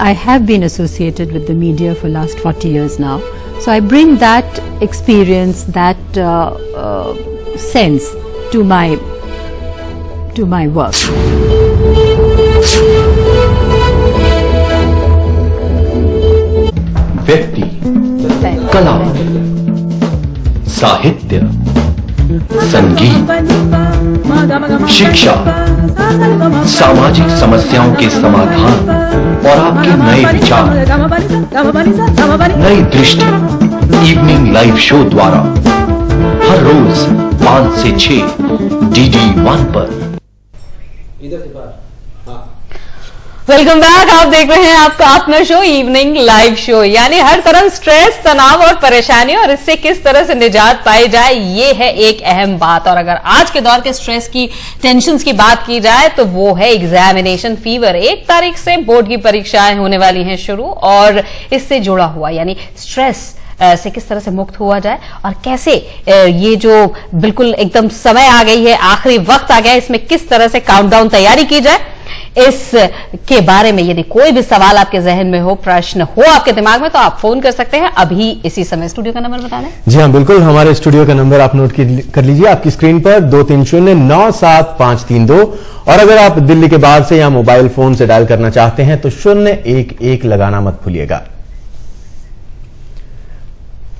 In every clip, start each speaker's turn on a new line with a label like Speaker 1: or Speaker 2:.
Speaker 1: I have been associated with the media for last 40 years now. So I bring that experience, that sense to my work.
Speaker 2: व्यक्ति, कला, साहित्य, संगीत, शिक्षा, सामाजिक समस्याओं के समाधान और आपके नए विचार, नई दृष्टि इवनिंग लाइव शो द्वारा हर रोज 5 से 6 DD1 पर।
Speaker 3: Welcome back. आप देख रहे हैं आपका अपना शो इवनिंग लाइव शो, यानी हर तरह स्ट्रेस, तनाव और परेशानी और इससे किस तरह से निजात पाई जाए, ये है एक अहम बात। और अगर आज के दौर के स्ट्रेस की, टेंशन की बात की जाए तो वो है एग्जामिनेशन फीवर। 1 तारीख से बोर्ड की परीक्षाएं होने वाली हैं शुरू, और इससे जुड़ा हुआ यानी स्ट्रेस से किस तरह से मुक्त हुआ जाए और कैसे ये जो बिल्कुल एकदम समय आ गई है, आखिरी वक्त आ गया है, इसमें किस तरह से काउंटडाउन तैयारी की जाए, इसके बारे में यदि कोई भी सवाल आपके जहन में हो, प्रश्न हो आपके दिमाग में, तो आप फोन कर सकते हैं अभी इसी समय। स्टूडियो का नंबर बता दें।
Speaker 4: जी हाँ, बिल्कुल, हमारे स्टूडियो का नंबर आप नोट कर लीजिए आपकी स्क्रीन पर 230-97532। और अगर आप दिल्ली के बाहर से या मोबाइल फोन से डायल करना चाहते हैं तो 011 लगाना मत भूलिएगा।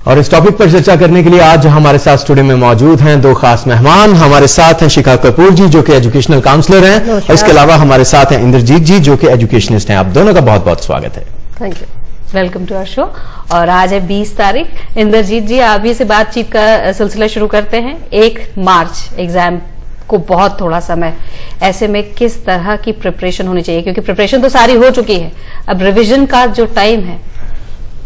Speaker 4: और इस टॉपिक पर चर्चा करने के लिए आज हमारे साथ स्टूडियो में मौजूद हैं 2 खास मेहमान। हमारे साथ हैं शिखा कपूर जी, जो कि एजुकेशनल काउंसलर हैं, और इसके अलावा हमारे साथ हैं इंद्रजीत जी, जो कि एजुकेशनिस्ट हैं। आप दोनों का बहुत बहुत स्वागत है।
Speaker 3: Thank you, welcome to our show. और आज है 20 तारीख। इंद्रजीत जी, आप ही से बातचीत का सिलसिला शुरू करते हैं। 1 मार्च एग्जाम को बहुत थोड़ा समय, ऐसे में किस तरह की प्रिपरेशन होनी चाहिए, क्योंकि प्रिपरेशन तो सारी हो चुकी है, अब रिविजन का जो टाइम है,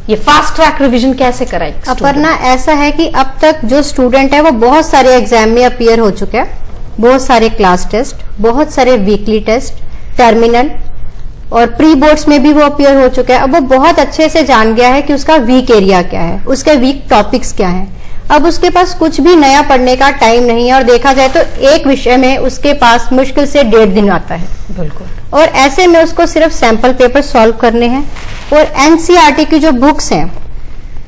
Speaker 3: ये फास्ट ट्रैक रिवीजन कैसे कराएं?
Speaker 5: अपर्णा, ऐसा है कि अब तक जो स्टूडेंट है वो बहुत सारे एग्जाम में अपीयर हो चुके हैं, बहुत सारे क्लास टेस्ट, बहुत सारे वीकली टेस्ट, टर्मिनल और प्री बोर्ड्स में भी वो अपीयर हो चुका है। अब वो बहुत अच्छे से जान गया है कि उसका वीक एरिया क्या है, उसके वीक टॉपिक्स क्या है। अब उसके पास कुछ भी नया पढ़ने का टाइम नहीं है, और देखा जाए तो एक विषय में उसके पास मुश्किल से 1.5 दिन आता है।
Speaker 3: बिल्कुल।
Speaker 5: और ऐसे में उसको सिर्फ सैंपल पेपर सॉल्व करने हैं, और एनसीईआरटी की जो बुक्स हैं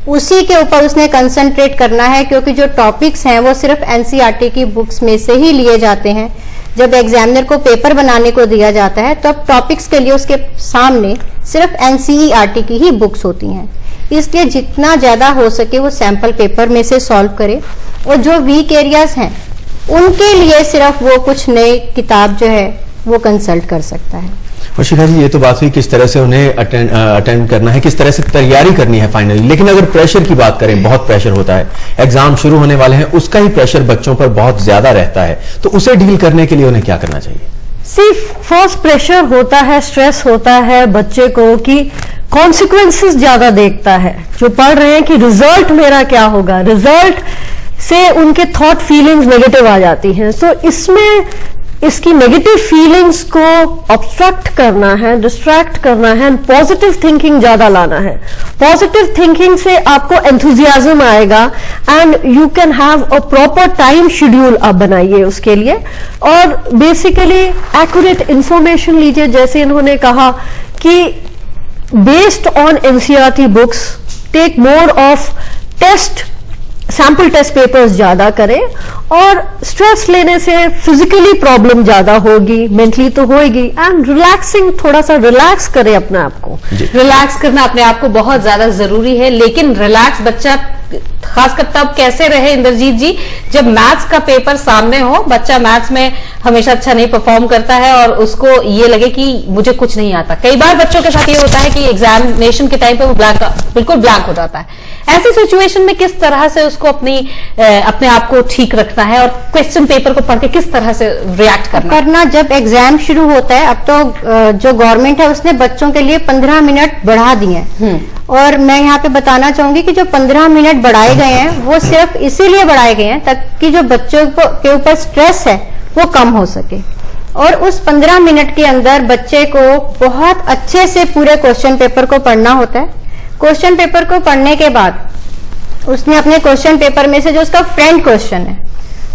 Speaker 5: उसी के ऊपर उसने कंसंट्रेट करना है, क्योंकि जो टॉपिक्स हैं वो सिर्फ एनसीईआरटी की बुक्स में से ही लिए जाते हैं। जब एग्जामिनर को पेपर बनाने को दिया जाता है तो अब टॉपिक्स के लिए उसके सामने सिर्फ एनसीईआरटी की ही बुक्स होती हैं। इसलिए जितना ज्यादा हो सके वो सैंपल पेपर में से सॉल्व करे, और जो वीक एरियाज हैं उनके लिए सिर्फ वो कुछ नई किताब जो है वो कंसल्ट कर सकता है।
Speaker 4: और शिखा जी, ये तो बात हुई किस तरह से उन्हें अटेंड करना है, किस तरह से तैयारी करनी है फाइनली। लेकिन अगर प्रेशर की बात करें, बहुत प्रेशर होता है, एग्जाम शुरू होने वाले हैं, उसका ही प्रेशर बच्चों पर बहुत ज्यादा रहता है, तो उसे डील करने के लिए उन्हें क्या करना चाहिए?
Speaker 6: सिर्फ फर्स्ट प्रेशर होता है, स्ट्रेस होता है बच्चे को कि कॉन्सिक्वेंसेस ज्यादा देखता है, जो पढ़ रहे हैं कि रिजल्ट मेरा क्या होगा, रिजल्ट से उनके थॉट फीलिंग्स नेगेटिव आ जाती हैं। सो इसमें इसकी नेगेटिव फीलिंग्स को ऑब्स्ट्रक्ट करना है, डिस्ट्रैक्ट करना है, पॉजिटिव थिंकिंग ज्यादा लाना है। पॉजिटिव थिंकिंग से आपको एंथुजियाज्म आएगा, and you can have a proper time schedule आप बनाइए उसके लिए। और बेसिकली एक्यूरेट इंफॉर्मेशन लीजिए, जैसे इन्होंने कहा कि based on NCERT books take more of test, sample test papers ज्यादा करें। और स्ट्रेस लेने से फिजिकली प्रॉब्लम ज्यादा होगी, मेंटली तो होगी, एंड रिलैक्सिंग, थोड़ा सा रिलैक्स करें अपने आप को।
Speaker 3: रिलैक्स करना अपने आप को बहुत ज्यादा जरूरी है, लेकिन रिलैक्स बच्चा खासकर तब कैसे रहे इंद्रजीत जी, जब मैथ्स का पेपर सामने हो, बच्चा मैथ्स में हमेशा अच्छा नहीं परफॉर्म करता है और उसको ये लगे कि मुझे कुछ नहीं आता। कई बार बच्चों के साथ ये होता है कि एग्जामिनेशन के टाइम पे वो बिल्कुल ब्लैंक हो जाता है। ऐसी सिचुएशन में किस तरह से उसको अपने आप को ठीक रखना है और क्वेश्चन पेपर को पढ़ के किस तरह से रिएक्ट करना?
Speaker 5: जब एग्जाम शुरू होता है, अब तो जो गवर्नमेंट है उसने बच्चों के लिए 15 मिनट बढ़ा दिए हैं, और मैं यहाँ पे बताना चाहूंगी कि जो 15 मिनट बढ़ाए गए हैं वो सिर्फ इसीलिए बढ़ाए गए हैं ताकि जो बच्चों के ऊपर स्ट्रेस है वो कम हो सके। और उस 15 मिनट के अंदर बच्चे को बहुत अच्छे से पूरे क्वेश्चन पेपर को पढ़ना होता है। क्वेश्चन पेपर को पढ़ने के बाद उसने अपने क्वेश्चन पेपर में से जो उसका फ्रेंड क्वेश्चन है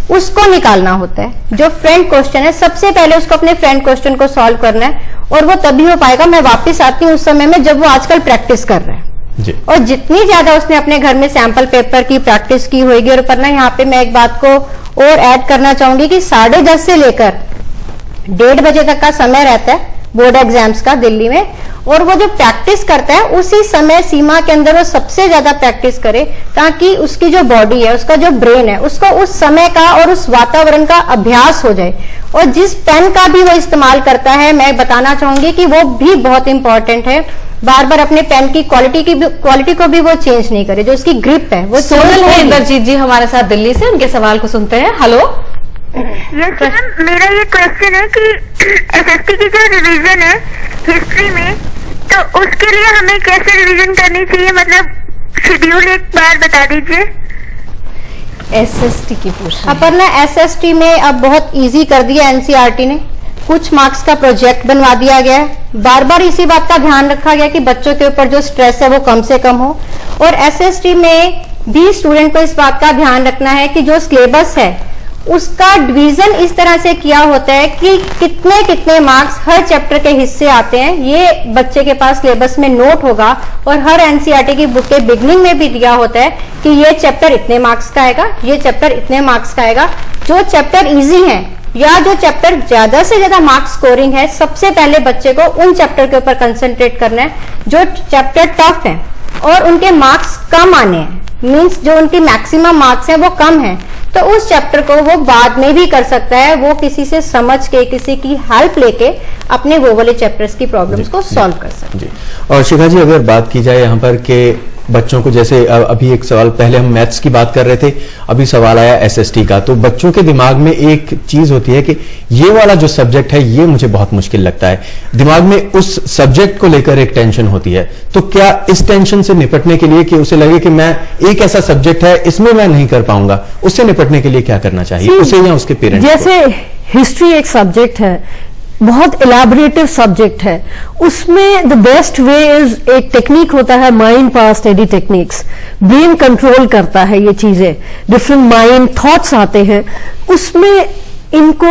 Speaker 5: उसको निकालना होता है। जो फ्रेंड क्वेश्चन है सबसे पहले उसको अपने फ्रेंड क्वेश्चन को सॉल्व करना है, और वो तभी हो पाएगा, मैं वापस आती हूँ उस समय में जब वो आजकल प्रैक्टिस कर रहे हैं
Speaker 4: जी।
Speaker 5: और जितनी ज्यादा उसने अपने घर में सैंपल पेपर की प्रैक्टिस की होगी। और पर ना यहाँ पे मैं एक बात को और ऐड करना चाहूंगी कि 10:30 से लेकर 1:30 बजे तक का समय रहता है बोर्ड एग्जाम्स का दिल्ली में, और वो जो प्रैक्टिस करता है उसी समय सीमा के अंदर वो सबसे ज्यादा प्रैक्टिस करे, ताकि उसकी जो बॉडी है, उसका जो ब्रेन है, उसको उस समय का और उस वातावरण का अभ्यास हो जाए। और जिस पेन का भी वो इस्तेमाल करता है, मैं बताना चाहूंगी कि वो भी बहुत इंपॉर्टेंट है। बार बार अपने पेन की क्वालिटी को भी वो चेंज नहीं करे, जो उसकी ग्रिप है वो
Speaker 3: सोनल है इंद्रजीत जी हमारे साथ दिल्ली से, उनके सवाल को सुनते हैं। हेलो।
Speaker 7: यस मैम, मेरा ये क्वेश्चन है कि एसएसटी की जो रिवीजन है हिस्ट्री में, तो उसके लिए हमें कैसे रिवीजन करनी चाहिए, मतलब शेड्यूल एक बार बता दीजिए।
Speaker 3: एसएसटी की पूछ
Speaker 5: अपन ना एसएसटी में अब बहुत इजी कर दिया एनसीईआरटी ने, कुछ मार्क्स का प्रोजेक्ट बनवा दिया गया है। बार बार इसी बात का ध्यान रखा गया कि बच्चों के ऊपर जो स्ट्रेस है वो कम से कम हो। और एसएसटी में भी स्टूडेंट को इस बात का ध्यान रखना है कि जो सिलेबस है उसका डिवीजन इस तरह से किया होता है कि कितने कितने मार्क्स हर चैप्टर के हिस्से आते हैं, ये बच्चे के पास सिलेबस में नोट होगा। और हर एनसीईआरटी की बुक के बिगनिंग में भी दिया होता है कि ये चैप्टर इतने मार्क्स का आएगा, ये चैप्टर इतने मार्क्स का आएगा। जो चैप्टर इजी है या जो चैप्टर ज्यादा से ज्यादा मार्क्स स्कोरिंग है, सबसे पहले बच्चे को उन चैप्टर के ऊपर कंसंट्रेट करना है। जो चैप्टर टफ है और उनके मार्क्स कम आने हैं, मींस जो उनकी मैक्सिमम मार्क्स हैं वो कम है, तो उस चैप्टर को वो बाद में भी कर सकता है। वो किसी से समझ के, किसी की हेल्प लेके अपने वो वाले चैप्टर्स की प्रॉब्लम्स को सॉल्व कर सकते हैं।
Speaker 4: जी। और शिखा जी, अगर बात की जाए यहाँ पर कि बच्चों को, जैसे अभी एक सवाल, पहले हम मैथ्स की बात कर रहे थे, अभी सवाल आया एसएसटी का, तो बच्चों के दिमाग में एक चीज होती है कि ये वाला जो सब्जेक्ट है ये मुझे बहुत मुश्किल लगता है, दिमाग में उस सब्जेक्ट को लेकर एक टेंशन होती है। तो क्या इस टेंशन से निपटने के लिए, कि उसे लगे कि मैं एक ऐसा सब्जेक्ट है इसमें मैं नहीं कर पाऊंगा, उससे निपटने के लिए क्या करना चाहिए उसे या उसके पेरेंट्स को?
Speaker 6: जैसे हिस्ट्री एक सब्जेक्ट है, बहुत इलेबोरेटिव सब्जेक्ट है, उसमें द बेस्ट वे इज, एक टेक्निक होता है mind power study techniques, brain control करता है ये चीजें, डिफरेंट माइंड थॉट्स आते हैं, उसमें इनको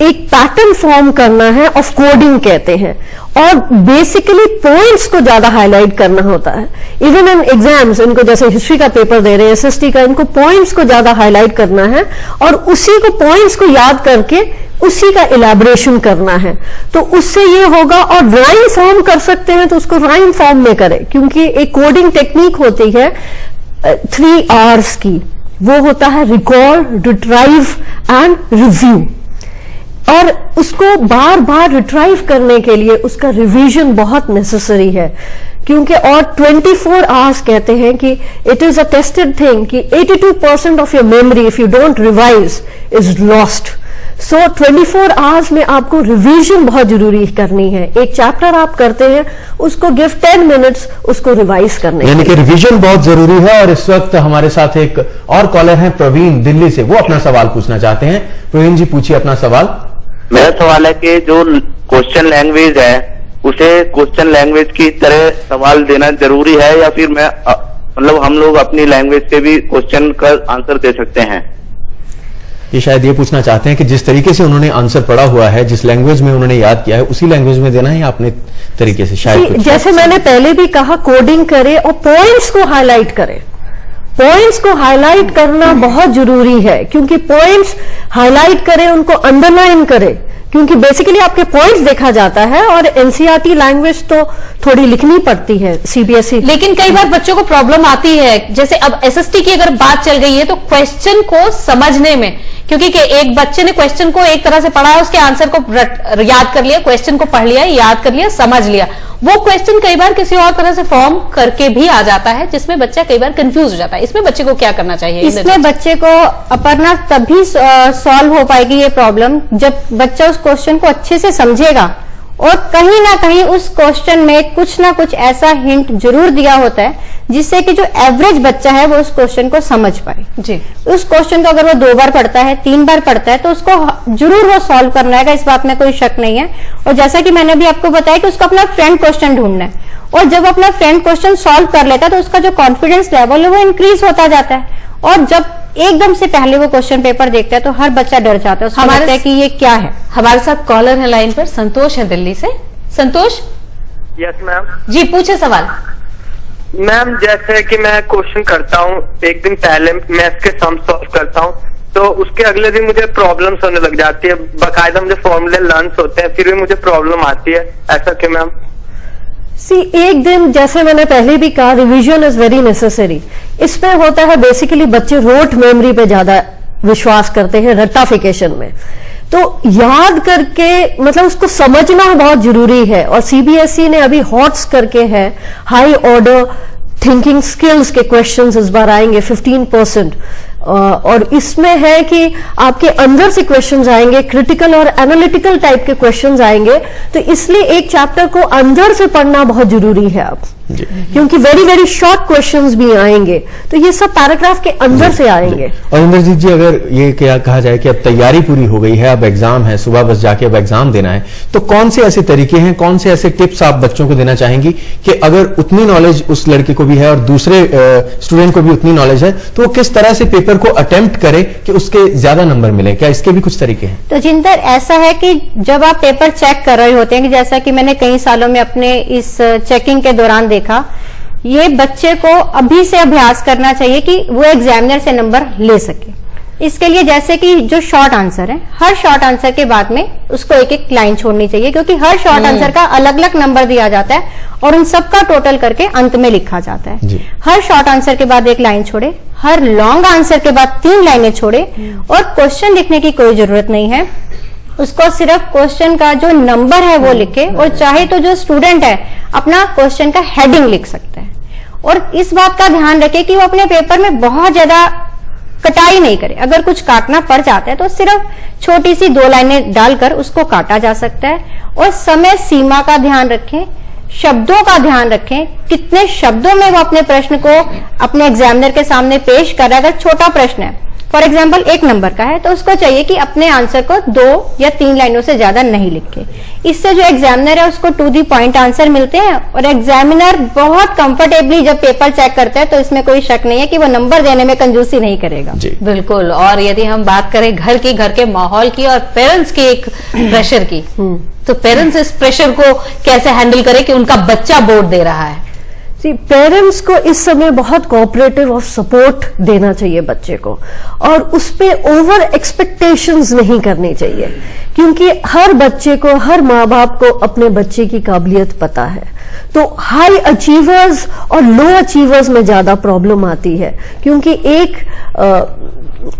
Speaker 6: एक पैटर्न फॉर्म करना है, ऑफ कोडिंग कहते हैं, और बेसिकली पॉइंट्स को ज्यादा हाईलाइट करना होता है। इवन इन एग्जाम्स, इनको जैसे हिस्ट्री का पेपर दे रहे हैं, एसएसटी का, इनको पॉइंट्स को ज्यादा हाईलाइट करना है और उसी को, पॉइंट्स को याद करके उसी का इलेबोरेशन करना है। तो उससे ये होगा। और राइम फॉर्म कर सकते हैं तो उसको राइम फॉर्म में करें, क्योंकि एक कोडिंग टेक्निक होती है 3 R's की, वो होता है रिकॉल, रिट्राइव एंड रिव्यू। और उसको बार बार रिट्राइव करने के लिए उसका रिवीजन बहुत नेसेसरी है, क्योंकि और 24 आवर्स कहते हैं कि it is a tested thing कि 82% of your memory if you don't revise is lost. So 24 hours में आपको रिवीजन बहुत जरूरी करनी है। एक चैप्टर आप करते हैं, उसको गिव 10 मिनट्स उसको रिवाइज करने,
Speaker 4: यानी कि रिवीजन बहुत जरूरी है। और इस वक्त हमारे साथ एक और कॉलर हैं, प्रवीण दिल्ली से, वो अपना सवाल पूछना चाहते हैं। प्रवीण जी, पूछिए अपना सवाल।
Speaker 8: मेरा सवाल है कि जो क्वेश्चन लैंग्वेज है उसे क्वेश्चन लैंग्वेज की तरह सवाल देना जरूरी है, या फिर मैं मतलब हम लोग अपनी लैंग्वेज से भी क्वेश्चन का आंसर दे सकते हैं?
Speaker 4: ये शायद ये पूछना चाहते हैं कि जिस तरीके से उन्होंने आंसर पढ़ा हुआ है, जिस लैंग्वेज में उन्होंने याद किया है, उसी लैंग्वेज में देना है या अपने तरीके से? शायद
Speaker 6: जैसे मैंने पहले भी कहा, कोडिंग करे और पॉइंट्स को हाईलाइट करे। पॉइंट्स को हाईलाइट करना बहुत जरूरी है, क्योंकि पॉइंट्स हाईलाइट करें, उनको अंडरलाइन करें, क्योंकि बेसिकली आपके पॉइंट्स देखा जाता है। और एनसीईआरटी लैंग्वेज तो थोड़ी लिखनी पड़ती है, सीबीएसई।
Speaker 3: लेकिन कई बार बच्चों को प्रॉब्लम आती है, जैसे अब एसएसटी की अगर बात चल गई है तो क्वेश्चन को समझने में, क्योंकि एक बच्चे ने क्वेश्चन को एक तरह से पढ़ा है, उसके आंसर को याद कर लिया, क्वेश्चन को पढ़ लिया, याद कर लिया, समझ लिया, वो क्वेश्चन कई बार किसी और तरह से फॉर्म करके भी आ जाता है, जिसमें बच्चा कई बार कंफ्यूज हो जाता है। इसमें बच्चे को क्या करना चाहिए?
Speaker 5: इसमें बच्चे को अपना तभी सॉल्व हो पाएगी ये प्रॉब्लम जब बच्चा उस क्वेश्चन को अच्छे से समझेगा और कहीं ना कहीं उस क्वेश्चन में कुछ ना कुछ ऐसा हिंट जरूर दिया होता है जिससे कि जो एवरेज बच्चा है वो उस क्वेश्चन को समझ पाए।
Speaker 3: जी।
Speaker 5: उस क्वेश्चन को अगर वो 2 बार पढ़ता है, 3 बार पढ़ता है, तो उसको जरूर वो सॉल्व करना है, इस बात में कोई शक नहीं है। और जैसा कि मैंने भी आपको बताया कि उसको अपना फ्रेंड क्वेश्चन ढूंढना है, और जब अपना फ्रेंड क्वेश्चन सॉल्व कर लेता है तो उसका जो कॉन्फिडेंस लेवल है वो इंक्रीज होता जाता है। और जब एकदम से पहले वो क्वेश्चन पेपर देखता है तो हर बच्चा डर जाता है, उसको लगता है कि ये क्या है।
Speaker 3: हमारे साथ कॉलर है लाइन पर, संतोष है दिल्ली से। संतोष
Speaker 9: यस मैम।
Speaker 3: जी पूछे सवाल।
Speaker 9: मैम जैसे कि मैं क्वेश्चन करता हूँ, एक दिन पहले मैथ्स के सम सॉल्व करता हूँ तो उसके अगले दिन मुझे प्रॉब्लम्स होने लग जाती है, बाकायदा मुझे फॉर्मूले लर्न होते हैं, फिर भी मुझे प्रॉब्लम आती है, ऐसा क्यों मैम?
Speaker 6: एक दिन, जैसे मैंने पहले भी कहा, रिवीजन इज वेरी नेसेसरी। इसमें होता है बेसिकली बच्चे रोट मेमोरी पे ज्यादा विश्वास करते हैं, रट्टाफिकेशन में। तो याद करके मतलब उसको समझना बहुत जरूरी है। और सीबीएसई ने अभी हॉट्स करके है, हाई ऑर्डर थिंकिंग स्किल्स के क्वेश्चंस इस बार आएंगे 15%। और इसमें है कि आपके अंदर से क्वेश्चंस आएंगे, क्रिटिकल और एनालिटिकल टाइप के क्वेश्चंस आएंगे। तो इसलिए एक चैप्टर को अंदर से पढ़ना बहुत जरूरी है अब, क्योंकि वेरी वेरी शॉर्ट क्वेश्चंस भी आएंगे। तो ये सब पैराग्राफ के अंदर से आएंगे।
Speaker 4: और इंद्रजीत जी, अगर ये क्या कहा जाए कि अब तैयारी पूरी हो गई है, अब एग्जाम है, सुबह बस जाके अब एग्जाम देना है, तो कौन से ऐसे तरीके हैं, कौन से ऐसे टिप्स आप बच्चों को देना चाहेंगी कि अगर उतनी नॉलेज उस लड़के को भी है और दूसरे स्टूडेंट को भी उतनी नॉलेज है, तो वो किस तरह से पेपर को अटेम्प्ट करे कि उसके ज्यादा नंबर मिले? क्या इसके भी कुछ तरीके हैं?
Speaker 5: तो जिंदर, ऐसा है कि जब आप पेपर चेक कर रहे होते हैं, कि जैसा कि मैंने कई सालों में अपने इस चेकिंग के दौरान देखा, ये बच्चे को अभी से अभ्यास करना चाहिए कि वो एग्जामिनर से नंबर ले सके। इसके लिए जैसे कि जो शॉर्ट आंसर है, हर शॉर्ट आंसर के बाद में उसको एक एक लाइन छोड़नी चाहिए, क्योंकि हर शॉर्ट आंसर का अलग अलग नंबर दिया जाता है और उन सबका टोटल करके अंत में लिखा जाता है। हर शॉर्ट आंसर के बाद एक लाइन छोड़े, हर लॉन्ग आंसर के बाद 3 लाइनें छोड़े, और क्वेश्चन लिखने की कोई जरूरत नहीं है। उसको सिर्फ क्वेश्चन का जो नंबर है वो लिखे, और चाहे तो जो स्टूडेंट है अपना क्वेश्चन का हेडिंग लिख सकता है। और इस बात का ध्यान रखे कि वो अपने पेपर में बहुत ज्यादा कटाई नहीं करे। अगर कुछ काटना पड़ जाता है तो सिर्फ छोटी सी 2 लाइनें डालकर उसको काटा जा सकता है। और समय सीमा का ध्यान रखें, शब्दों का ध्यान रखें, कितने शब्दों में वो अपने प्रश्न को अपने एग्जामिनर के सामने पेश कर रहा है। अगर छोटा प्रश्न है, फॉर एग्जाम्पल 1 नंबर का है, तो उसको चाहिए कि अपने आंसर को 2 या 3 लाइनों से ज्यादा नहीं लिखे। इससे जो एग्जामिनर है उसको टू दी पॉइंट आंसर मिलते हैं, और एग्जामिनर बहुत कंफर्टेबली जब पेपर चेक करता है तो इसमें कोई शक नहीं है कि वो नंबर देने में कंजूसी नहीं करेगा।
Speaker 3: बिल्कुल। और यदि हम बात करें घर के माहौल की और पेरेंट्स की एक प्रेशर की, तो पेरेंट्स इस प्रेशर को कैसे हैंडल करें कि उनका बच्चा बोर्ड दे रहा है?
Speaker 6: पेरेंट्स को इस समय बहुत कोऑपरेटिव और सपोर्ट देना चाहिए बच्चे को, और उस पे ओवर एक्सपेक्टेशंस नहीं करनी चाहिए, क्योंकि हर बच्चे को, हर माँ बाप को अपने बच्चे की काबिलियत पता है। तो हाई अचीवर्स और लो अचीवर्स में ज्यादा प्रॉब्लम आती है, क्योंकि एक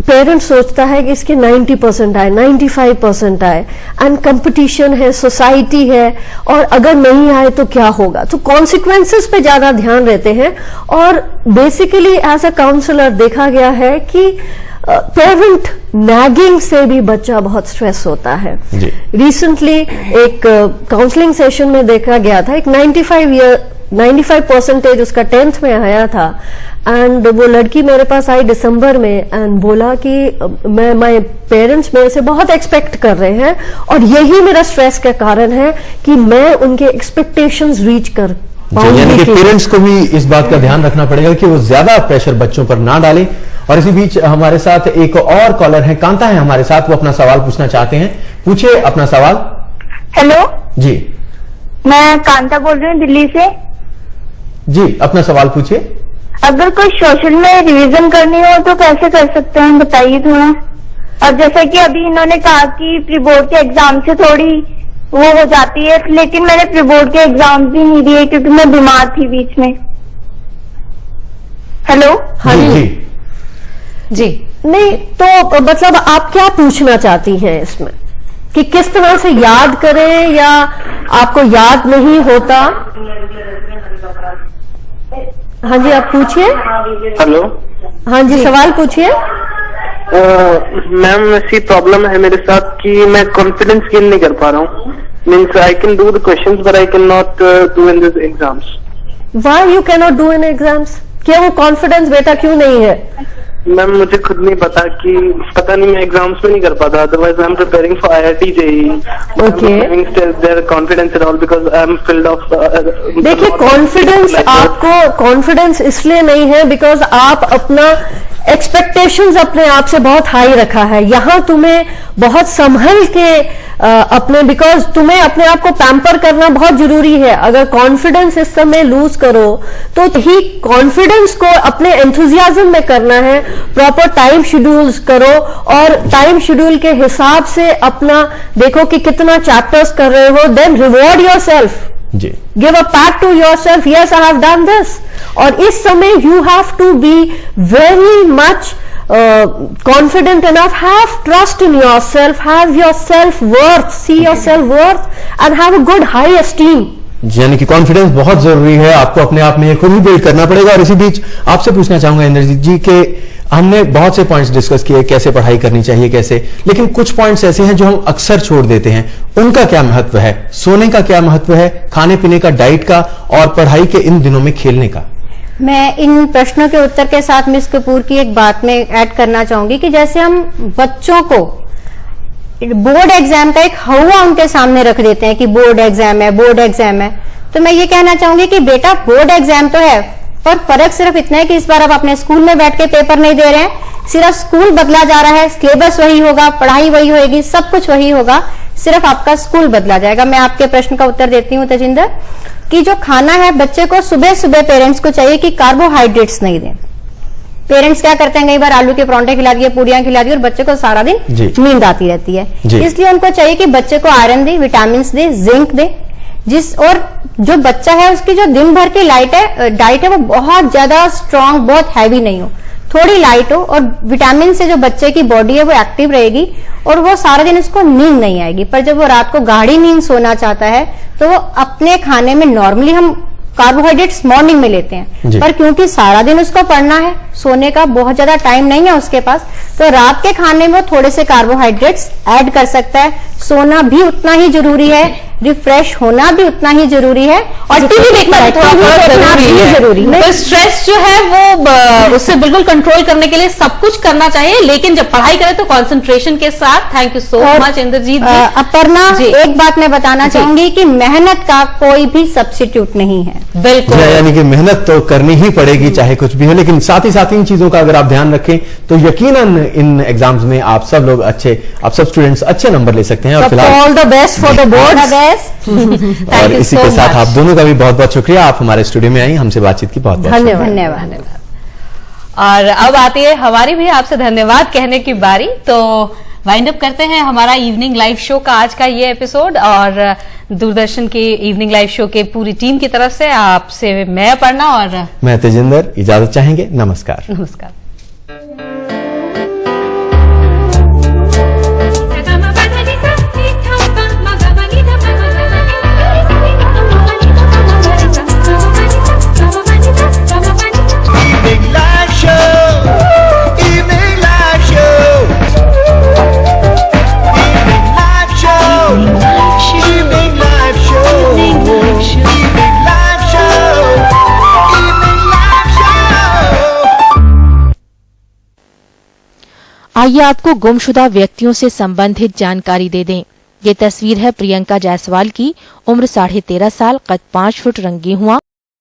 Speaker 6: पेरेंट सोचता है कि इसके 90% आए, 95% आए, एंड कंपटीशन है, सोसाइटी है, और अगर नहीं आए तो क्या होगा। तो कॉन्सिक्वेंसेस पे ज्यादा ध्यान रहते हैं। और बेसिकली एज अ काउंसलर देखा गया है कि पेरेंट नैगिंग से भी बच्चा बहुत स्ट्रेस होता है। रिसेंटली एक काउंसलिंग सेशन में देखा गया था, एक 95% उसका 10th में आया था, एंड वो लड़की मेरे पास आई दिसंबर में एंड बोला कि मैं माय पेरेंट्स मेरे से बहुत एक्सपेक्ट कर रहे हैं, और यही मेरा स्ट्रेस का कारण है कि मैं उनके एक्सपेक्टेशंस रीच कर पाऊंगी।
Speaker 4: यानी कि पेरेंट्स को भी इस बात का ध्यान रखना पड़ेगा कि वो ज्यादा प्रेशर बच्चों पर ना डालें। और इसी बीच हमारे साथ एक और कॉलर है, कांता है हमारे साथ, वो अपना सवाल पूछना चाहते हैं। पूछिए अपना सवाल।
Speaker 7: हेलो
Speaker 4: जी,
Speaker 7: मैं कांता बोल रही हूँ दिल्ली से।
Speaker 4: जी, अपना सवाल पूछिए।
Speaker 7: अगर कोई सोशल में रिवीजन करनी हो तो कैसे कर सकते हैं, बताइए थोड़ा। और जैसा कि अभी इन्होंने कहा कि प्री बोर्ड के एग्जाम से थोड़ी वो हो जाती है, लेकिन मैंने प्री बोर्ड के एग्जाम भी नहीं दिए क्योंकि मैं बीमार थी बीच में। हेलो।
Speaker 6: हाँ जी। नहीं, तो मतलब आप क्या पूछना चाहती हैं इसमें, कि किस तरह से याद करें या आपको याद नहीं होता? हाँ जी, आप पूछिए।
Speaker 9: हेलो।
Speaker 6: हाँ जी, सवाल पूछिए।
Speaker 9: मैम ऐसी प्रॉब्लम है मेरे साथ कि मैं कॉन्फिडेंस गेन नहीं कर पा रहा हूँ। Means I can do the questions but I can not do in this exams.
Speaker 6: Why you can not do in exams? क्या वो कॉन्फिडेंस बेटा क्यों नहीं है?
Speaker 9: मैम मुझे खुद नहीं पता कि पता नहीं, मैं एग्जाम्स में नहीं कर पाता। Otherwise I am preparing for IIT JEE। There confidence at all because I am field of.
Speaker 6: देखिए, कॉन्फिडेंस आपको कॉन्फिडेंस इसलिए नहीं है बिकॉज आप अपना एक्सपेक्टेशंस अपने आप से बहुत हाई रखा है। यहाँ तुम्हें बहुत संभल के अपने, बिकॉज तुम्हें अपने आप को पैम्पर करना बहुत जरूरी है। अगर कॉन्फिडेंस इस समय लूज करो तो ही कॉन्फिडेंस को अपने एंथुजियाज्म में करना है। प्रॉपर टाइम शेड्यूल्स करो और टाइम शेड्यूल के हिसाब से अपना देखो कि कितना चैप्टर्स कर रहे हो, देन रिवॉर्ड योरसेल्फ।
Speaker 4: जी,
Speaker 6: give a pat to yourself, yes I have done this. और इस समय you have to be very much confident enough, have trust in yourself, have your self-worth, see your self-worth and have a good high esteem.
Speaker 4: यानी कि confidence बहुत जरूरी है, आपको अपने आप में ये खुद ही बिल्ड करना पड़ेगा। और इसी बीच आपसे पूछना चाहूंगा इंद्रजीत जी के हमने बहुत से पॉइंट्स डिस्कस किए, कैसे पढ़ाई करनी चाहिए कैसे, लेकिन कुछ पॉइंट्स ऐसे हैं जो हम अक्सर छोड़ देते हैं। उनका क्या महत्व है? सोने का क्या महत्व है, खाने पीने का, डाइट का, और पढ़ाई के इन दिनों में खेलने का?
Speaker 5: मैं इन प्रश्नों के उत्तर के साथ मिस कपूर की एक बात में ऐड करना चाहूंगी कि जैसे हम बच्चों को बोर्ड एग्जाम का एक हवा उनके सामने रख देते हैं कि बोर्ड एग्जाम है, बोर्ड एग्जाम है, तो मैं ये कहना चाहूंगी कि बेटा बोर्ड एग्जाम तो है, पर फर्क सिर्फ इतना है कि इस बार आप अपने स्कूल में बैठ के पेपर नहीं दे रहे हैं, सिर्फ स्कूल बदला जा रहा है, सिलेबस वही होगा, पढ़ाई वही होगी, सब कुछ वही होगा, सिर्फ आपका स्कूल बदला जाएगा। मैं आपके प्रश्न का उत्तर देती हूँ तजिंदर, कि जो खाना है बच्चे को सुबह सुबह पेरेंट्स को चाहिए कि कार्बोहाइड्रेट्स नहीं दें। पेरेंट्स क्या करते हैं, कई बार आलू के परांठे खिला दिए, पूरियां खिला दी और बच्चे को सारा दिन नींद आती रहती है। इसलिए उनको चाहिए कि बच्चे को आयरन दे, विटामिन दे, जिंक दे, और जो बच्चा है उसकी जो दिन भर की डाइट है वो बहुत ज्यादा स्ट्रांग, बहुत हैवी नहीं हो, थोड़ी लाइट हो, और विटामिन से जो बच्चे की बॉडी है वो एक्टिव रहेगी और वो सारा दिन उसको नींद नहीं आएगी। पर जब वो रात को गाढ़ी नींद सोना चाहता है तो वो अपने खाने में नॉर्मली हम कार्बोहाइड्रेट्स मॉर्निंग में लेते हैं, पर क्योंकि सारा दिन उसको पढ़ना है, सोने का बहुत ज्यादा टाइम नहीं है उसके पास, तो रात के खाने में वो थोड़े से कार्बोहाइड्रेट्स ऐड कर सकता है। सोना भी उतना ही जरूरी है, रिफ्रेश होना भी उतना ही जरूरी है, और टीवी देखना भी थोड़ा जरूरी है।
Speaker 3: तो स्ट्रेस जो है वो उससे बिल्कुल कंट्रोल करने के लिए सब कुछ करना चाहिए, लेकिन जब पढ़ाई करें तो कंसंट्रेशन के साथ। Thank you so much Indrajit ji.
Speaker 5: Aparna, एक बात मैं बताना चाहूंगी कि मेहनत का कोई भी सब्स्टिट्यूट नहीं है।
Speaker 3: बिल्कुल,
Speaker 4: यानी कि मेहनत तो करनी ही पड़ेगी चाहे कुछ भी हो, लेकिन साथ ही साथ इन चीजों का अगर आप ध्यान रखें तो यकीनन इन एग्जाम्स में आप सब लोग आप सब स्टूडेंट्स अच्छे नंबर ले सकते हैं। और फिलहाल
Speaker 6: all the best for the board.
Speaker 4: और इसी के साथ आप दोनों का भी बहुत बहुत शुक्रिया, आप हमारे स्टूडियो में आई, हमसे बातचीत की बहुत बहुत
Speaker 5: धन्यवाद।
Speaker 3: और अब आती है हमारी भी आपसे धन्यवाद कहने की बारी। तो वाइंड अप करते हैं हमारा इवनिंग लाइव शो का आज का ये एपिसोड, और दूरदर्शन के इवनिंग लाइव शो के पूरी टीम की तरफ से आपसे मैं अपर्णा और
Speaker 4: मैं तेजिंदर इजाजत चाहेंगे। नमस्कार।
Speaker 3: नमस्कार।
Speaker 10: आइए आपको गुमशुदा व्यक्तियों से संबंधित जानकारी दे दें। ये तस्वीर है प्रियंका जायसवाल की, उम्र 13.5 साल, कद 5 फुट, रंगी हुआ।